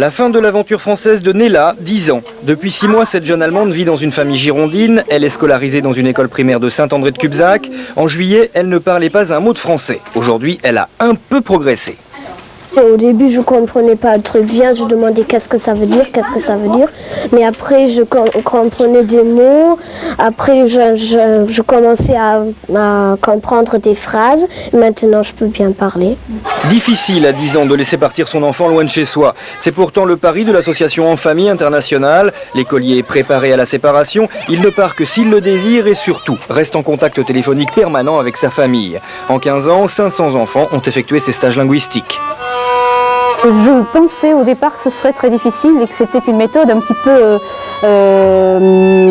La fin de l'aventure française de Nella, 10 ans. Depuis 6 mois, cette jeune Allemande vit dans une famille girondine. Elle est scolarisée dans une école primaire de Saint-André de Cubzac. En juillet, elle ne parlait pas un mot de français. Aujourd'hui, elle a un peu progressé. Au début, je ne comprenais pas très bien, je demandais qu'est-ce que ça veut dire, mais après je comprenais des mots, après je commençais à comprendre des phrases, maintenant je peux bien parler. Difficile à 10 ans de laisser partir son enfant loin de chez soi. C'est pourtant le pari de l'association En Famille Internationale. L'écolier est préparé à la séparation, il ne part que s'il le désire et surtout reste en contact téléphonique permanent avec sa famille. En 15 ans, 500 enfants ont effectué ces stages linguistiques. Je pensais au départ que ce serait très difficile et que c'était une méthode un petit peu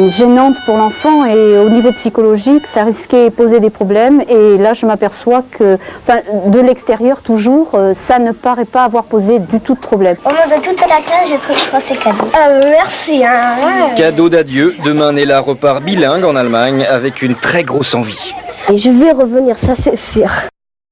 gênante pour l'enfant et au niveau psychologique, ça risquait de poser des problèmes. Et là, je m'aperçois que, de l'extérieur toujours, ça ne paraît pas avoir posé du tout de problème. Au nom de toute la classe, j'ai trouvé que c'est cadeau. Merci. Hein. Ouais. Cadeau d'adieu. Demain, Nella repart bilingue en Allemagne avec une très grosse envie. Et je vais revenir, ça c'est sûr.